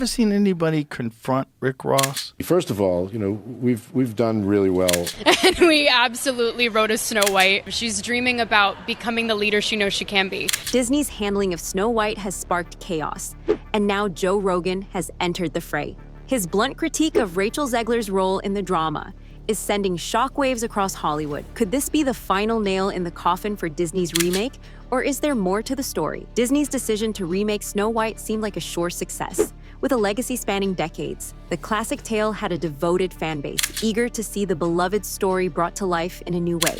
Ever seen anybody confront Rick Ross? First of all, we've done really well. And we absolutely wrote a Snow White. She's dreaming about becoming the leader she knows she can be. Disney's handling of Snow White has sparked chaos, and now Joe Rogan has entered the fray. His blunt critique of Rachel Zegler's role in the drama is sending shockwaves across Hollywood. Could this be the final nail in the coffin for Disney's remake, or is there more to the story? Disney's decision to remake Snow White seemed like a sure success. With a legacy spanning decades, the classic tale had a devoted fan base, eager to see the beloved story brought to life in a new way.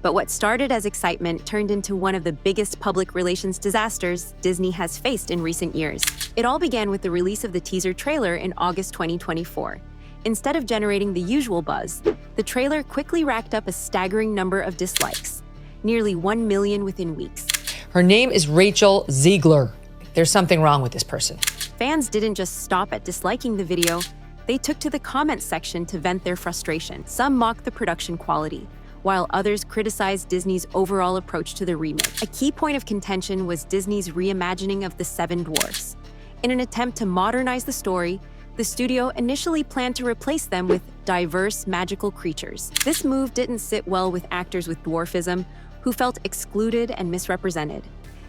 But what started as excitement turned into one of the biggest public relations disasters Disney has faced in recent years. It all began with the release of the teaser trailer in August 2024. Instead of generating the usual buzz, the trailer quickly racked up a staggering number of dislikes, nearly 1 million within weeks. Her name is Rachel Zegler. There's something wrong with this person. Fans didn't just stop at disliking the video, they took to the comments section to vent their frustration. Some mocked the production quality, while others criticized Disney's overall approach to the remake. A key point of contention was Disney's reimagining of the Seven Dwarfs. In an attempt to modernize the story, the studio initially planned to replace them with diverse, magical creatures. This move didn't sit well with actors with dwarfism, who felt excluded and misrepresented.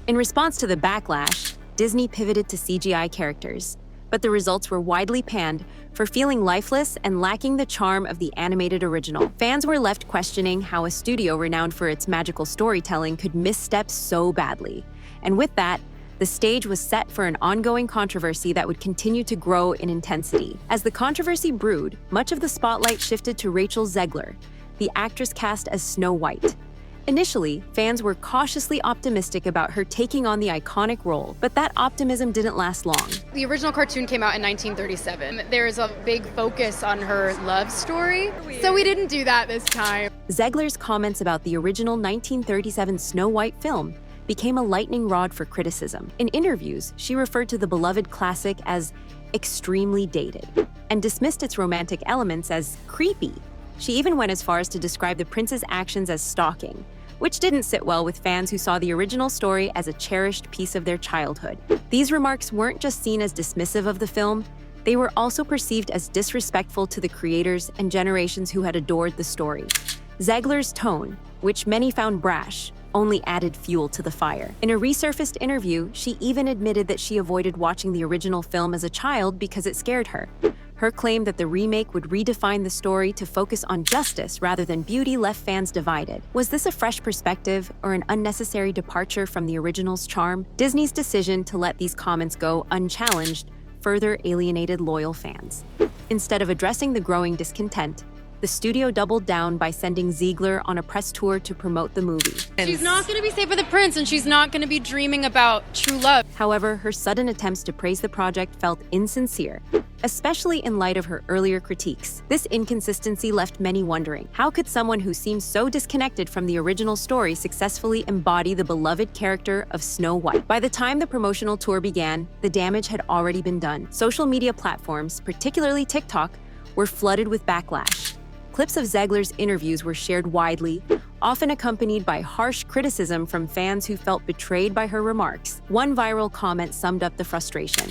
In response to the backlash, Disney pivoted to CGI characters, but the results were widely panned for feeling lifeless and lacking the charm of the animated original. Fans were left questioning how a studio renowned for its magical storytelling could misstep so badly. And with that, the stage was set for an ongoing controversy that would continue to grow in intensity. As the controversy brewed, much of the spotlight shifted to Rachel Zegler, the actress cast as Snow White. Initially, fans were cautiously optimistic about her taking on the iconic role, but that optimism didn't last long. The original cartoon came out in 1937. There's a big focus on her love story, so we didn't do that this time. Zegler's comments about the original 1937 Snow White film became a lightning rod for criticism. In interviews, she referred to the beloved classic as extremely dated and dismissed its romantic elements as creepy. She even went as far as to describe the prince's actions as stalking, which didn't sit well with fans who saw the original story as a cherished piece of their childhood. These remarks weren't just seen as dismissive of the film, they were also perceived as disrespectful to the creators and generations who had adored the story. Zegler's tone, which many found brash, only added fuel to the fire. In a resurfaced interview, she even admitted that she avoided watching the original film as a child because it scared her. Her claim that the remake would redefine the story to focus on justice rather than beauty left fans divided. Was this a fresh perspective or an unnecessary departure from the original's charm? Disney's decision to let these comments go unchallenged further alienated loyal fans. Instead of addressing the growing discontent, the studio doubled down by sending Zegler on a press tour to promote the movie. She's not going to be safe with the prince, and she's not going to be dreaming about true love. However, her sudden attempts to praise the project felt insincere, especially in light of her earlier critiques. This inconsistency left many wondering, how could someone who seems so disconnected from the original story successfully embody the beloved character of Snow White? By the time the promotional tour began, the damage had already been done. Social media platforms, particularly TikTok, were flooded with backlash. Clips of Zegler's interviews were shared widely, often accompanied by harsh criticism from fans who felt betrayed by her remarks. One viral comment summed up the frustration.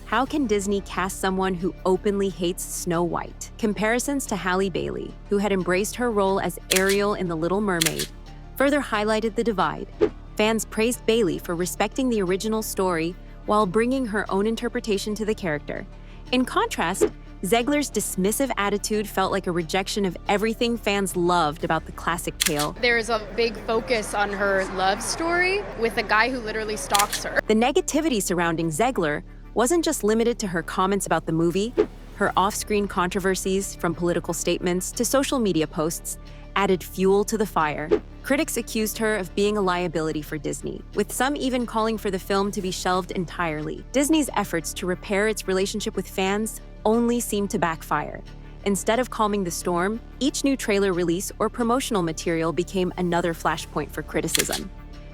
How can Disney cast someone who openly hates Snow White? Comparisons to Halle Bailey, who had embraced her role as Ariel in The Little Mermaid, further highlighted the divide. Fans praised Bailey for respecting the original story while bringing her own interpretation to the character. In contrast, Zegler's dismissive attitude felt like a rejection of everything fans loved about the classic tale. There's a big focus on her love story with a guy who literally stalks her. The negativity surrounding Zegler wasn't just limited to her comments about the movie. Her off-screen controversies, from political statements to social media posts, added fuel to the fire. Critics accused her of being a liability for Disney, with some even calling for the film to be shelved entirely. Disney's efforts to repair its relationship with fans only seemed to backfire. Instead of calming the storm, each new trailer release or promotional material became another flashpoint for criticism.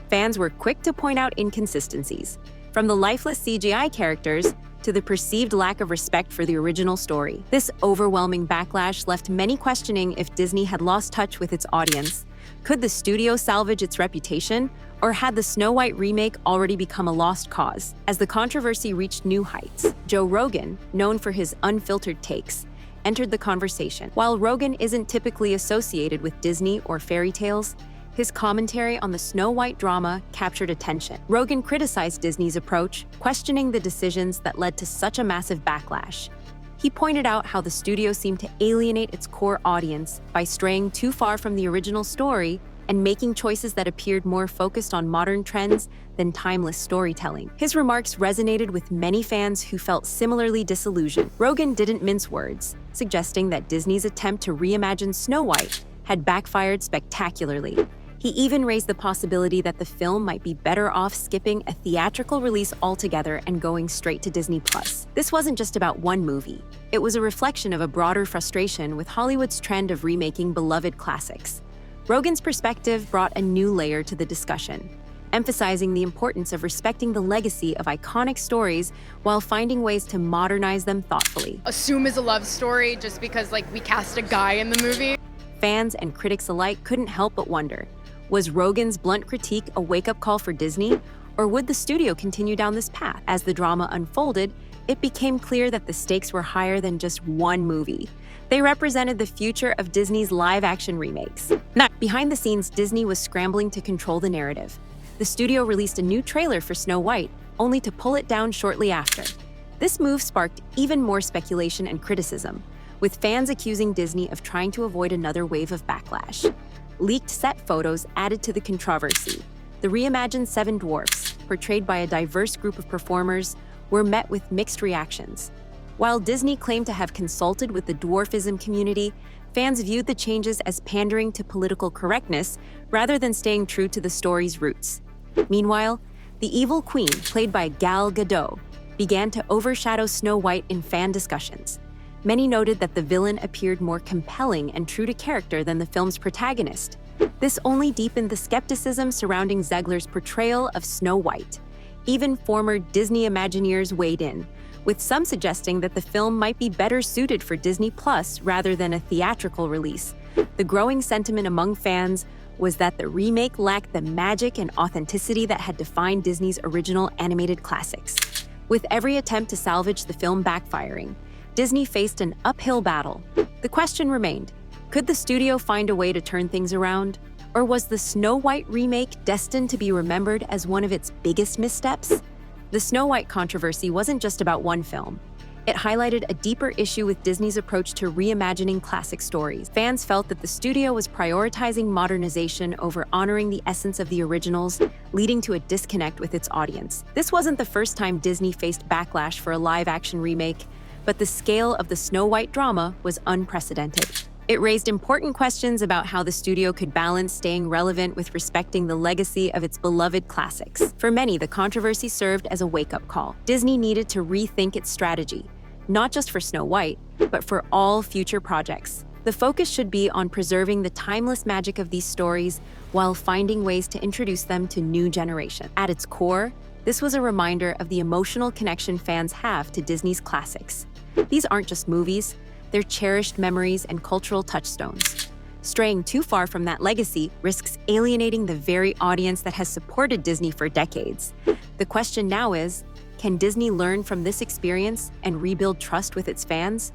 Fans were quick to point out inconsistencies, from the lifeless CGI characters to the perceived lack of respect for the original story. This overwhelming backlash left many questioning if Disney had lost touch with its audience, Could the studio salvage its reputation, or had the Snow White remake already become a lost cause? As the controversy reached new heights, Joe Rogan, known for his unfiltered takes, entered the conversation. While Rogan isn't typically associated with Disney or fairy tales, his commentary on the Snow White drama captured attention. Rogan criticized Disney's approach, questioning the decisions that led to such a massive backlash. He pointed out how the studio seemed to alienate its core audience by straying too far from the original story and making choices that appeared more focused on modern trends than timeless storytelling. His remarks resonated with many fans who felt similarly disillusioned. Rogan didn't mince words, suggesting that Disney's attempt to reimagine Snow White had backfired spectacularly. He even raised the possibility that the film might be better off skipping a theatrical release altogether and going straight to Disney+. This wasn't just about one movie. It was a reflection of a broader frustration with Hollywood's trend of remaking beloved classics. Rogan's perspective brought a new layer to the discussion, emphasizing the importance of respecting the legacy of iconic stories while finding ways to modernize them thoughtfully. Assume is a love story just because we cast a guy in the movie. Fans and critics alike couldn't help but wonder, was Rogan's blunt critique a wake-up call for Disney, or would the studio continue down this path? As the drama unfolded, it became clear that the stakes were higher than just one movie. They represented the future of Disney's live-action remakes. Now, behind the scenes, Disney was scrambling to control the narrative. The studio released a new trailer for Snow White, only to pull it down shortly after. This move sparked even more speculation and criticism, with fans accusing Disney of trying to avoid another wave of backlash. Leaked set photos added to the controversy. The reimagined Seven Dwarfs, portrayed by a diverse group of performers, were met with mixed reactions. While Disney claimed to have consulted with the dwarfism community, fans viewed the changes as pandering to political correctness rather than staying true to the story's roots. Meanwhile, the evil queen, played by Gal Gadot, began to overshadow Snow White in fan discussions. Many noted that the villain appeared more compelling and true to character than the film's protagonist. This only deepened the skepticism surrounding Zegler's portrayal of Snow White. Even former Disney Imagineers weighed in, with some suggesting that the film might be better suited for Disney Plus rather than a theatrical release. The growing sentiment among fans was that the remake lacked the magic and authenticity that had defined Disney's original animated classics. With every attempt to salvage the film backfiring, Disney faced an uphill battle. The question remained, could the studio find a way to turn things around? Or was the Snow White remake destined to be remembered as one of its biggest missteps? The Snow White controversy wasn't just about one film. It highlighted a deeper issue with Disney's approach to reimagining classic stories. Fans felt that the studio was prioritizing modernization over honoring the essence of the originals, leading to a disconnect with its audience. This wasn't the first time Disney faced backlash for a live-action remake, but the scale of the Snow White drama was unprecedented. It raised important questions about how the studio could balance staying relevant with respecting the legacy of its beloved classics. For many, the controversy served as a wake-up call. Disney needed to rethink its strategy, not just for Snow White, but for all future projects. The focus should be on preserving the timeless magic of these stories while finding ways to introduce them to new generations. At its core, this was a reminder of the emotional connection fans have to Disney's classics. These aren't just movies, they're cherished memories and cultural touchstones. Straying too far from that legacy risks alienating the very audience that has supported Disney for decades. The question now is, can Disney learn from this experience and rebuild trust with its fans?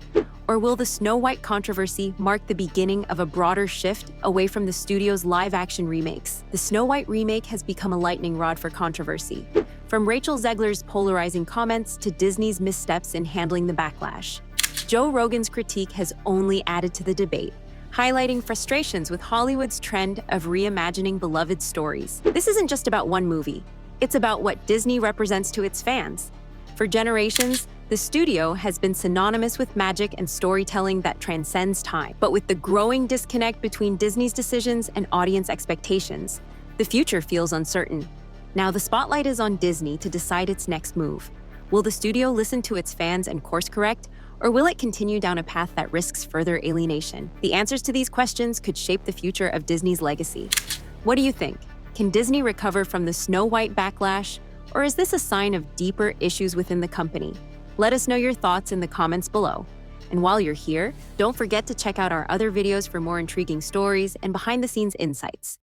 Or will the Snow White controversy mark the beginning of a broader shift away from the studio's live-action remakes? The Snow White remake has become a lightning rod for controversy, from Rachel Zegler's polarizing comments to Disney's missteps in handling the backlash. Joe Rogan's critique has only added to the debate, highlighting frustrations with Hollywood's trend of reimagining beloved stories. This isn't just about one movie. It's about what Disney represents to its fans. For generations, the studio has been synonymous with magic and storytelling that transcends time. But with the growing disconnect between Disney's decisions and audience expectations, the future feels uncertain. Now the spotlight is on Disney to decide its next move. Will the studio listen to its fans and course correct, or will it continue down a path that risks further alienation? The answers to these questions could shape the future of Disney's legacy. What do you think? Can Disney recover from the Snow White backlash, or is this a sign of deeper issues within the company? Let us know your thoughts in the comments below. And while you're here, don't forget to check out our other videos for more intriguing stories and behind-the-scenes insights.